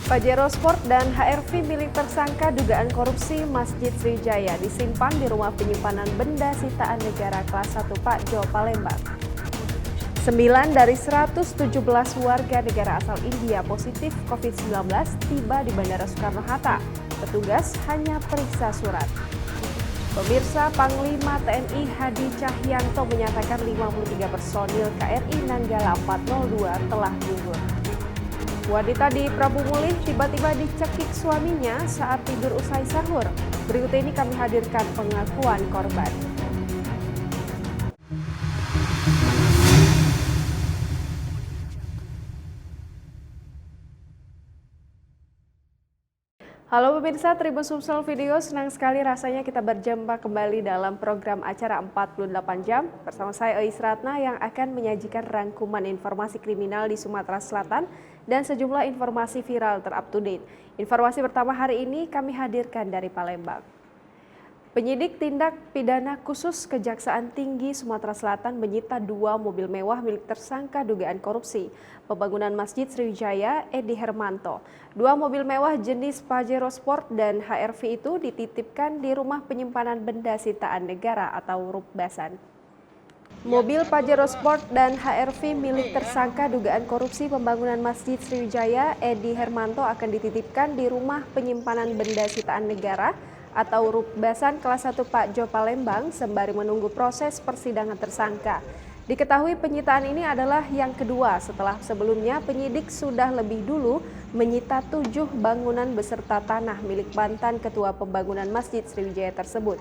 Pajero Sport dan HRV milik tersangka dugaan korupsi Masjid Sriwijaya disimpan di rumah penyimpanan benda sitaan negara kelas 1 Pakjo, Palembang. 9 dari 117 warga negara asal India positif COVID-19 tiba di Bandara Soekarno-Hatta. Petugas hanya periksa surat. Pemirsa, Panglima TNI Hadi Cahyanto menyatakan 53 personil KRI Nanggala 402 telah gugur. Wanita di Prabu Mulih tiba-tiba dicekik suaminya saat tidur usai sahur. Berikut ini kami hadirkan pengakuan korban. Halo pemirsa Tribun Sumsel Video, senang sekali rasanya kita berjumpa kembali dalam program acara 48 jam bersama saya Eis Ratna yang akan menyajikan rangkuman informasi kriminal di Sumatera Selatan dan sejumlah informasi viral ter-up-to-date. Informasi pertama hari ini kami hadirkan dari Palembang. Penyidik tindak pidana khusus Kejaksaan Tinggi Sumatera Selatan menyita 2 mobil mewah milik tersangka dugaan korupsi pembangunan Masjid Sriwijaya Edi Hermanto. 2 mobil mewah jenis Pajero Sport dan HRV itu dititipkan di rumah penyimpanan benda sitaan negara atau Rukbasan. Mobil Pajero Sport dan HRV milik tersangka dugaan korupsi pembangunan Masjid Sriwijaya Edi Hermanto akan dititipkan di rumah penyimpanan benda sitaan negara atau Rukbasan kelas 1 Pakjo, Palembang sembari menunggu proses persidangan tersangka. Diketahui penyitaan ini adalah yang kedua setelah sebelumnya penyidik sudah lebih dulu menyita 7 bangunan beserta tanah milik mantan Ketua Pembangunan Masjid Sriwijaya tersebut.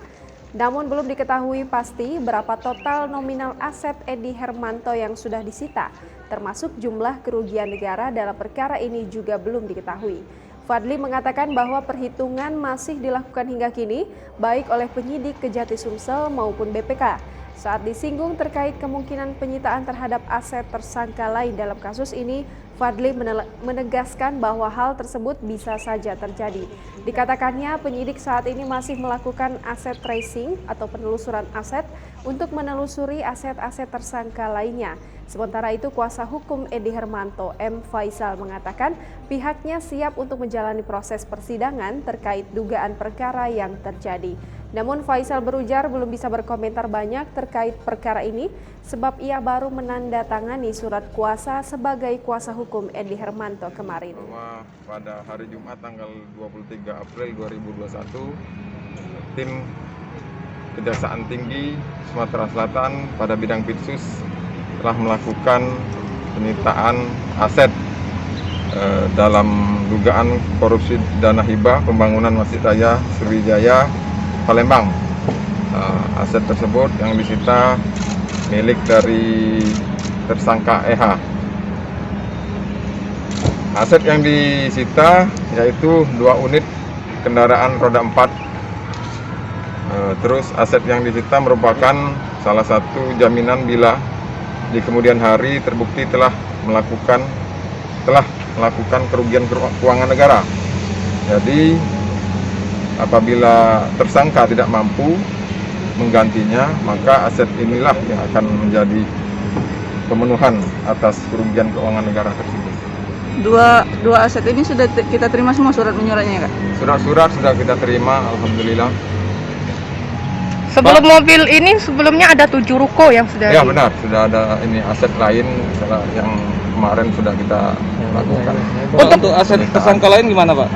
Namun belum diketahui pasti berapa total nominal aset Edi Hermanto yang sudah disita, termasuk jumlah kerugian negara dalam perkara ini juga belum diketahui. Fadli mengatakan bahwa perhitungan masih dilakukan hingga kini, baik oleh penyidik Kejati Sumsel maupun BPK. Saat disinggung terkait kemungkinan penyitaan terhadap aset tersangka lain dalam kasus ini, Fadli menegaskan bahwa hal tersebut bisa saja terjadi. Dikatakannya penyidik saat ini masih melakukan aset tracing atau penelusuran aset untuk menelusuri aset-aset tersangka lainnya. Sementara itu kuasa hukum Edi Hermanto M. Faisal mengatakan pihaknya siap untuk menjalani proses persidangan terkait dugaan perkara yang terjadi. Namun Faisal berujar belum bisa berkomentar banyak terkait perkara ini sebab ia baru menandatangani surat kuasa sebagai kuasa hukum Edi Hermanto kemarin. Bahwa pada hari Jumat tanggal 23 April 2021, tim Kejaksaan Tinggi Sumatera Selatan pada bidang Pitsus telah melakukan penyitaan aset dalam dugaan korupsi dana hibah pembangunan Masjid Raya Sriwijaya Palembang. Aset tersebut yang disita milik dari tersangka EH. Aset yang disita yaitu 2 unit kendaraan roda 4. Terus aset yang disita merupakan salah satu jaminan bila di kemudian hari terbukti telah melakukan kerugian keuangan negara. Jadi apabila tersangka tidak mampu menggantinya, maka aset inilah yang akan menjadi pemenuhan atas kerugian keuangan negara tersebut. Dua aset ini sudah kita terima semua surat menyuratnya, Kak? Surat-surat sudah kita terima, alhamdulillah. Sebelum mobil ini sebelumnya ada 7 ruko yang sudah. Ya benar, sudah ada ini aset lain yang kemarin sudah kita lakukan. Untuk aset tersangka lain gimana, Pak?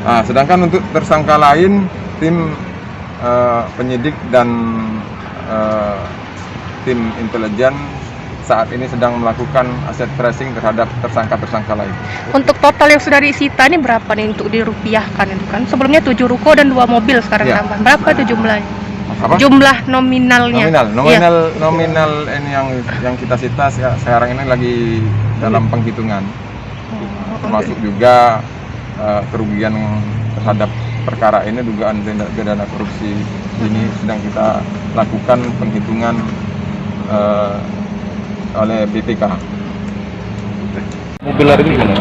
Nah, sedangkan untuk tersangka lain, tim penyidik dan tim intelijen saat ini sedang melakukan aset tracing terhadap tersangka-tersangka lain. Untuk total yang sudah disita ini berapa nih untuk dirupiahkan itu kan? Sebelumnya 7 ruko dan 2 mobil sekarang Ya. tambah. Berapa itu jumlahnya? Apa? Jumlah nominalnya. Nominal ini yang kita sita sekarang ini lagi dalam penghitungan. Termasuk juga kerugian terhadap perkara ini, dugaan tindak pidana korupsi ini sedang kita lakukan penghitungan oleh BPK. Mobil hari ini gimana?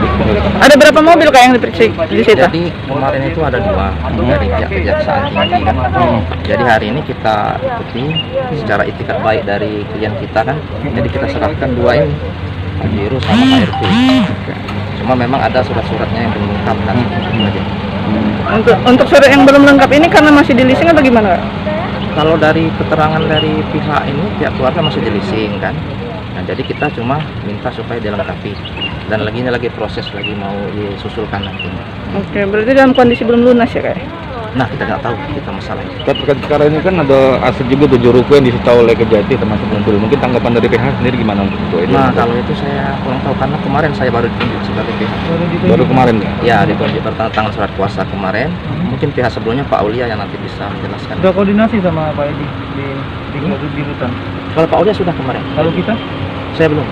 Ada berapa mobil, Kak, yang disita? Jadi kemarin itu ada 2 dari pihak Kejaksaan Tinggi kan. Jadi hari ini kita ikuti secara itikat baik dari klien kita kan. Jadi kita serahkan 2 ini Pajero sama KRP. Cuma memang ada surat-suratnya yang belum lengkap kan. Itu aja. Untuk surat yang belum lengkap ini karena masih di leasing atau gimana, Kak? Kalau dari keterangan dari pihak ini, pihak keluarga masih di leasing kan. Nah, jadi kita cuma minta supaya dilengkapi. Dan lagi proses lagi mau disusulkan nanti. Oke, berarti dalam kondisi belum lunas ya, Kak? Nah, kita nggak tahu kita masalah itu. Terkait perkara ini kan ada aset juga 7 ruko yang disita oleh Kejati termasuk Bantul. Mungkin tanggapan dari pihak sendiri gimana untuk itu? Nah, kalau itu saya kurang tahu karena kemarin saya baru ditunjuk sebagai pihak. Baru kemarin ya? Ya, ditunjuk bertanda surat kuasa kemarin. Mungkin pihak sebelumnya Pak Aulia yang nanti bisa menjelaskan. Sudah koordinasi sama Pak Edi di hutan. Kalau Pak Aulia sudah kemarin. Kalau kita, Saya belum.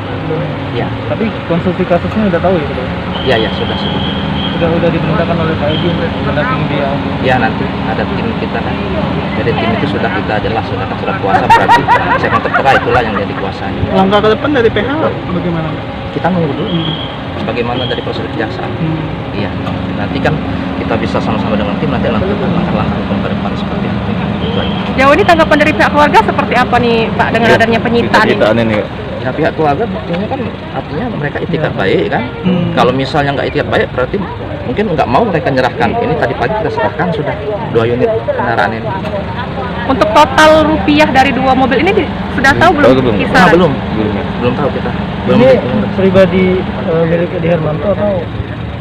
Ya, tapi konstruksi kasusnya udah tahu ya, Pak? ya sudah. Sudah diperintahkan oleh Pak Edi untuk mendampingi dia. Ya, nanti ada tim kita kan. Jadi tim itu sudah kita jelas sudah ada surat kuasa, berarti segmen tertera itulah yang jadi kuasanya. Langkah ke depan dari PH bagaimana? Kita nunggu dulu bagaimana dari proses kejaksaan. Iya, nanti kan kita bisa sama-sama dengan tim nanti menentukan langkah-langkah hukum ke depan seperti apa. Itu aja. Jauh ini tanggapan dari pihak keluarga seperti apa nih Pak dengan adanya penyitaan ini? Penyitaan ini. Ya, pihak keluarga buktinya kan artinya mereka itikat baik kan. Kalau misalnya nggak itikat baik berarti mungkin nggak mau mereka nyerahkan. Ini tadi pagi kita serahkan sudah 2 unit kendaraan ini. Untuk total rupiah dari 2 mobil ini sudah tahu belum Nah, kisaran? belum tahu kita. Belum. Ini pribadi milik Edi Hermanto atau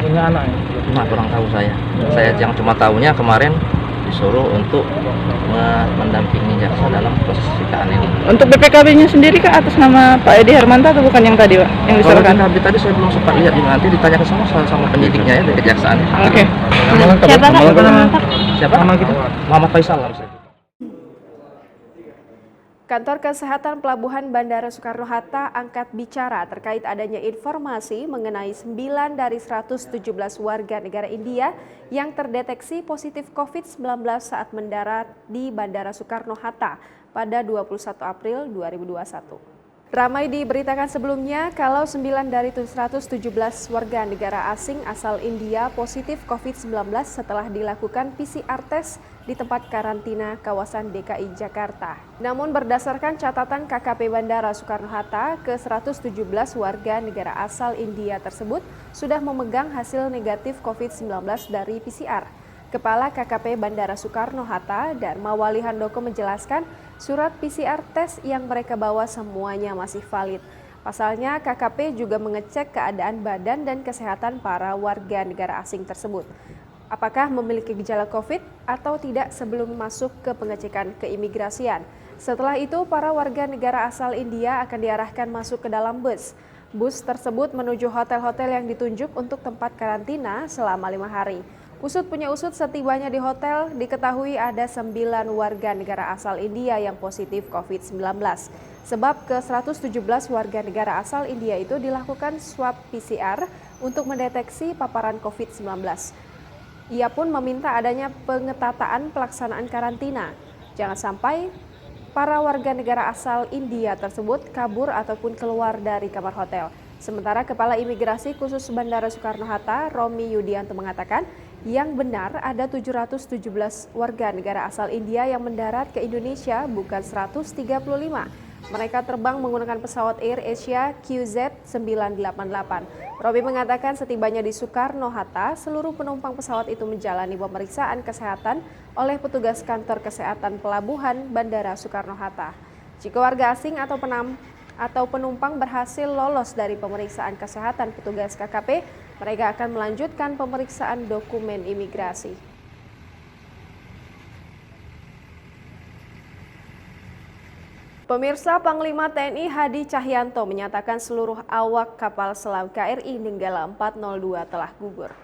punya anak? Cuma kurang tahu saya. Saya yang cuma tahunya kemarin disuruh untuk mendampingi jaksa dalam proses sitaan ini. Untuk BPKB-nya sendiri, Kak, atas nama Pak Edi Hermanto atau bukan yang tadi, Pak? Yang Kalau diserahkan? BKB tadi saya belum sempat lihat, nanti ditanyakan sama penyidiknya ya dari kejaksaan. Oke. Siapa? Nama kita? Muhammad Faisal. Kantor Kesehatan Pelabuhan Bandara Soekarno-Hatta angkat bicara terkait adanya informasi mengenai 9 dari 117 warga negara India yang terdeteksi positif COVID-19 saat mendarat di Bandara Soekarno-Hatta pada 21 April 2021. Ramai diberitakan sebelumnya kalau 9 dari 117 warga negara asing asal India positif COVID-19 setelah dilakukan PCR test di tempat karantina kawasan DKI Jakarta. Namun berdasarkan catatan KKP Bandara Soekarno-Hatta, ke-117 warga negara asal India tersebut sudah memegang hasil negatif COVID-19 dari PCR. Kepala KKP Bandara Soekarno-Hatta, Darmawali Handoko menjelaskan surat PCR tes yang mereka bawa semuanya masih valid. Pasalnya KKP juga mengecek keadaan badan dan kesehatan para warga negara asing tersebut. Apakah memiliki gejala COVID atau tidak sebelum masuk ke pengecekan keimigrasian. Setelah itu para warga negara asal India akan diarahkan masuk ke dalam bus. Bus tersebut menuju hotel-hotel yang ditunjuk untuk tempat karantina selama 5 hari. Usut punya usut, setibanya di hotel diketahui ada 9 warga negara asal India yang positif COVID-19. Sebab ke-117 warga negara asal India itu dilakukan swab PCR untuk mendeteksi paparan COVID-19. Ia pun meminta adanya pengetatan pelaksanaan karantina. Jangan sampai para warga negara asal India tersebut kabur ataupun keluar dari kamar hotel. Sementara Kepala Imigrasi Khusus Bandara Soekarno-Hatta, Romi Yudianto mengatakan, yang benar ada 717 warga negara asal India yang mendarat ke Indonesia, bukan 135. Mereka terbang menggunakan pesawat Air Asia QZ988. Robi mengatakan setibanya di Soekarno-Hatta, seluruh penumpang pesawat itu menjalani pemeriksaan kesehatan oleh petugas kantor kesehatan pelabuhan Bandara Soekarno-Hatta. Jika warga asing atau penumpang berhasil lolos dari pemeriksaan kesehatan petugas KKP, mereka akan melanjutkan pemeriksaan dokumen imigrasi. Pemirsa, Panglima TNI Hadi Cahyanto menyatakan seluruh awak kapal selam KRI Nenggala 402 telah gugur.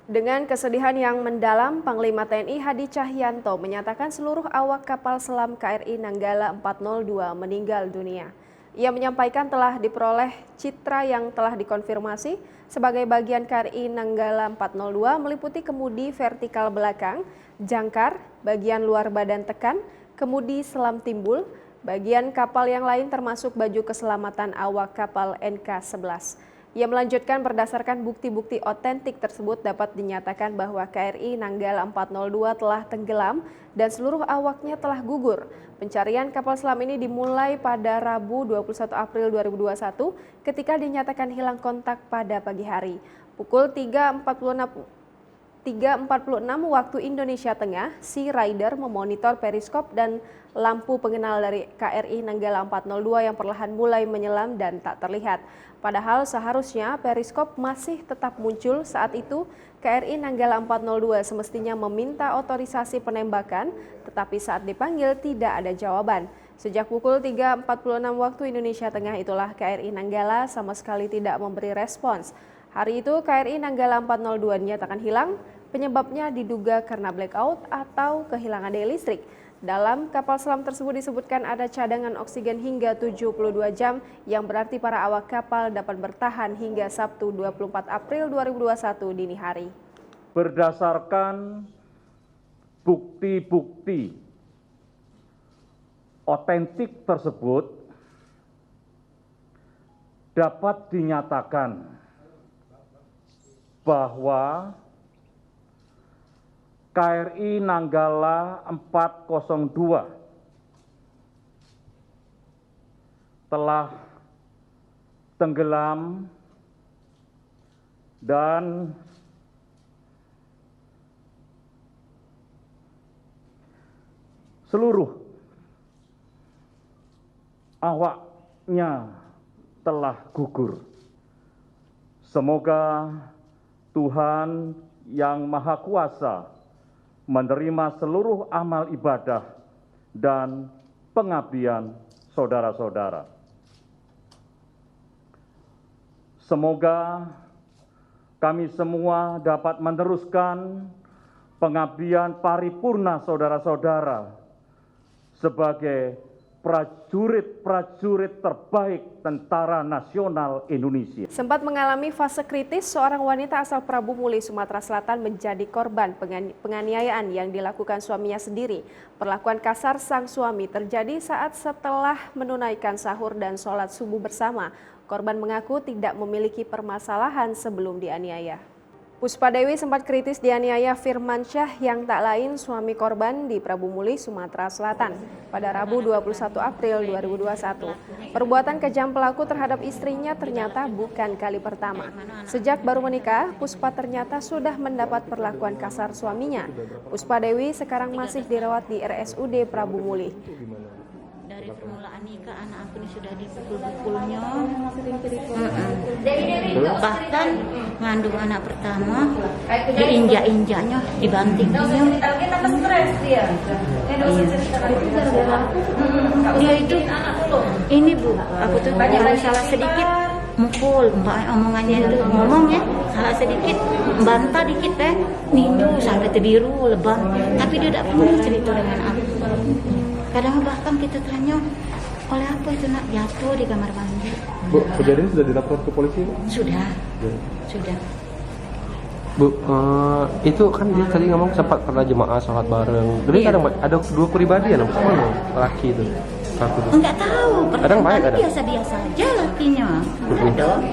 Dengan kesedihan yang mendalam, Panglima TNI Hadi Cahyanto menyatakan seluruh awak kapal selam KRI Nanggala 402 meninggal dunia. Ia menyampaikan telah diperoleh citra yang telah dikonfirmasi sebagai bagian KRI Nanggala 402 meliputi kemudi vertikal belakang, jangkar, bagian luar badan tekan, kemudi selam timbul, bagian kapal yang lain termasuk baju keselamatan awak kapal NK-11. Ia melanjutkan berdasarkan bukti-bukti otentik tersebut dapat dinyatakan bahwa KRI Nanggala 402 telah tenggelam dan seluruh awaknya telah gugur. Pencarian kapal selam ini dimulai pada Rabu 21 April 2021 ketika dinyatakan hilang kontak pada pagi hari. Pukul 3.46 waktu Indonesia Tengah, Sea Rider memonitor periskop dan lampu pengenal dari KRI Nanggala 402 yang perlahan mulai menyelam dan tak terlihat. Padahal seharusnya periskop masih tetap muncul saat itu. KRI Nanggala 402 semestinya meminta otorisasi penembakan, tetapi saat dipanggil tidak ada jawaban. Sejak pukul 3.46 waktu Indonesia Tengah itulah KRI Nanggala sama sekali tidak memberi respons. Hari itu KRI Nanggala 402 dinyatakan hilang, penyebabnya diduga karena blackout atau kehilangan daya listrik. Dalam kapal selam tersebut disebutkan ada cadangan oksigen hingga 72 jam yang berarti para awak kapal dapat bertahan hingga Sabtu 24 April 2021 dini hari. Berdasarkan bukti-bukti otentik tersebut dapat dinyatakan bahwa KRI Nanggala 402 telah tenggelam dan seluruh awaknya telah gugur. Semoga Tuhan yang Maha Kuasa menerima seluruh amal ibadah dan pengabdian saudara-saudara. Semoga kami semua dapat meneruskan pengabdian paripurna saudara-saudara sebagai prajurit-prajurit terbaik Tentara Nasional Indonesia. Sempat mengalami fase kritis, seorang wanita asal Prabu Muli, Sumatera Selatan menjadi korban penganiayaan yang dilakukan suaminya sendiri. Perlakuan kasar sang suami terjadi saat setelah menunaikan sahur dan sholat subuh bersama. Korban mengaku tidak memiliki permasalahan sebelum dianiaya. Puspa Dewi sempat kritis dianiaya Firman Syah yang tak lain suami korban di Prabu Muli, Sumatera Selatan pada Rabu 21 April 2021. Perbuatan kejam pelaku terhadap istrinya ternyata bukan kali pertama. Sejak baru menikah, Puspa ternyata sudah mendapat perlakuan kasar suaminya. Puspa Dewi sekarang masih dirawat di RSUD Prabu Muli. Dari permulaan nikah anak aku ini sudah dipukul-pukulnya, bahkan ngandung anak pertama diinjak-injaknya, dibantingnya. Dia itu ini Bu, aku tuh kalau salah sedikit mukul, omongannya itu ngomongnya salah sedikit, bantah dikit ninju sampai terbiru lebam, tapi dia tidak pernah cerita dengan aku. Kadang bahkan kita tanya oleh apa itu nak jatuh di kamar mandi. Bu, kejadian sudah dilapor ke polisi? Sudah, sudah. Bu, itu kan dia tadi ngomong sempat pernah jemaah sholat bareng. Jadi kadang ada dua kepribadian apa mana laki itu? Enggak tahu. Kadang baik kadang. Biasa-biasa aja lakinya. Ada.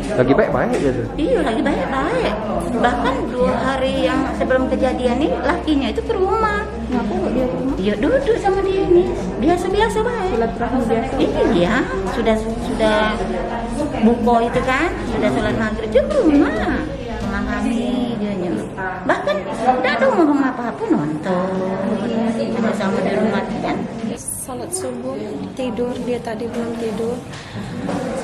Lagi baik-baik gitu. Iya, lagi baik-baik. Bahkan 2 hari yang sebelum kejadian ini lakinya itu ke rumah. Ngaku dia ke rumah? Iya, duduk sama dia ini. Biasa-biasa baik. Silaturahmi biasa. Iya, sudah buko itu kan, sudah sholat maghrib dia ke rumah. Memahami dia. Bahkan tidak ada ngomong apa-apa, nonton. Sama di rumah kan. Salat subuh tidur, dia tadi belum tidur.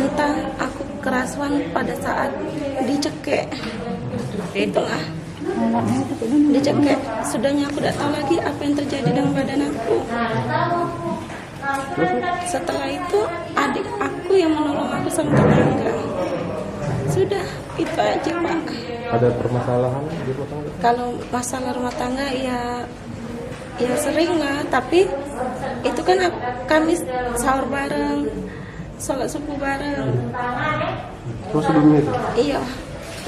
Entah aku kerasuan pada saat dicekek itulah dicekek. Sudahnya aku tidak tahu lagi apa yang terjadi dengan badan aku. Setelah itu adik aku yang menolong aku sama tetangga. Sudah itu aja Pak. Ada permasalahan di rumah tangga? Kalau masalah rumah tangga ya sering lah, tapi itu kan kami sahur bareng, sholat subuh bareng. Terus sebelumnya itu? Iya,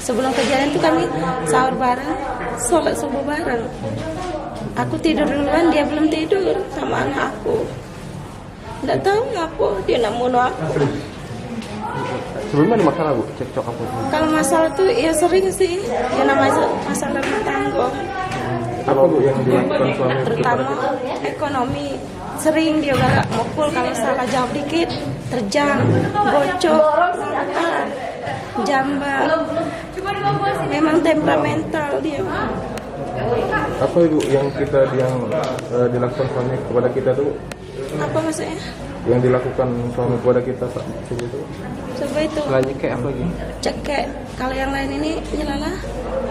sebelum kejadian itu kami sahur bareng, sholat subuh bareng. Aku tidur duluan, dia belum tidur sama anak aku. Nggak tahu ngapa dia nak bunuh aku. Sebelumnya ada masalah Bu, cekcok apa? Kalau masalah tuh ya sering sih, ya namanya masalah rumah tangga. Apa Bu yang dilakukan suami Terutama ekonomi, sering dia galak mukul kalau salah jawab dikit, terjang, gocok, jambak. Memang temperamental dia. Apa Ibu yang dilakukan suami kepada kita tuh? Apa maksudnya? Yang dilakukan suami kepada kita saat itu? Coba itu. Selain cekek apa lagi? Cekek. Kalau yang lain ini nyelala.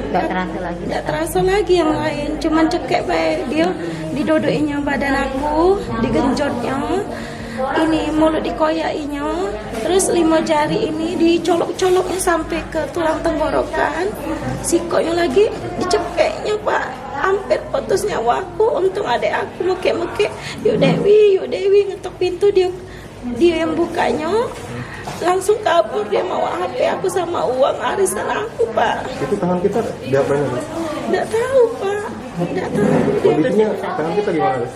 Nggak terasa lagi. Nggak terasa lagi yang lain. Cuman cekek baik. Dia didodoinya badan aku, digenjotnya. Ini mulut dikoyainya. Terus 5 jari ini dicolok-coloknya sampai ke tulang tenggorokan. Sikonya lagi dicekeknya Pak. Hampir putus nyawaku. Untung adek aku mekek-mekek. Yuk Dewi ngetok pintu, dia yang bukanya. Langsung kabur, dia mau HP aku sama uang arisan aku Pak. Itu tangan kita diapain Bu? Nggak tahu Pak, nggak tahu. Kondisinya tangan kita gimana Bu?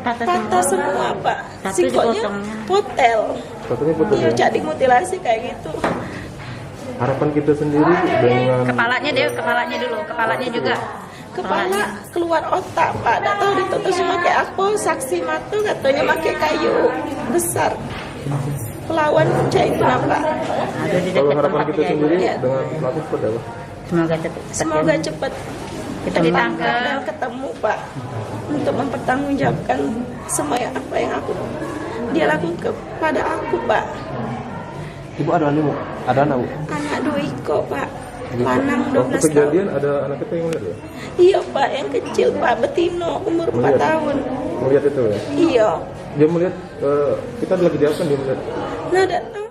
Patah semua Pak. Sikonya potel. Katanya putus Iya, ya? jadi mutilasi kayak gitu. Harapan kita sendiri dengan Kepalanya dulu, kepalanya juga. Kepala keluar otak Pak, nggak tahu ditutus pakai apa. Saksi mata katanya pakai kayu besar. Pelawan cai itu Pak. kalau harapan kita sendiri dengan pelaku seperti apa? Semoga cepat kita ditangkap dan ketemu Pak, untuk mempertanggungjawabkan semua apa yang dia lakukan kepada aku Pak. Ibu ada anak Bu? Ada anak Bu? Anak 2 iko Pak, lanang Waktu 12 tahun. kejadian ada anak kita yang melihat ya? Iya Pak, yang kecil Pak, betino umur 4 tahun. Melihat itu ya? Iya. Dia melihat kita lagi di atas, dia melihat. Nah, tidak tahu.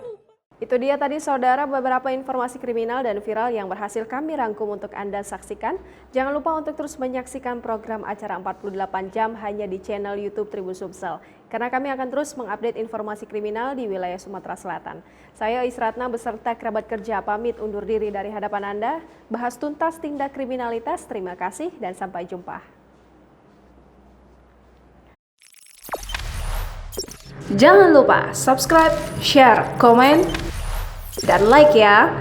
Itu dia tadi saudara beberapa informasi kriminal dan viral yang berhasil kami rangkum untuk Anda saksikan. Jangan lupa untuk terus menyaksikan program acara 48 jam hanya di channel YouTube Tribun Sumsel. Karena kami akan terus mengupdate informasi kriminal di wilayah Sumatera Selatan. Saya Isratna beserta kerabat kerja pamit undur diri dari hadapan Anda. Bahas tuntas tindak kriminalitas. Terima kasih dan sampai jumpa. Jangan lupa subscribe, share, komen, dan like ya.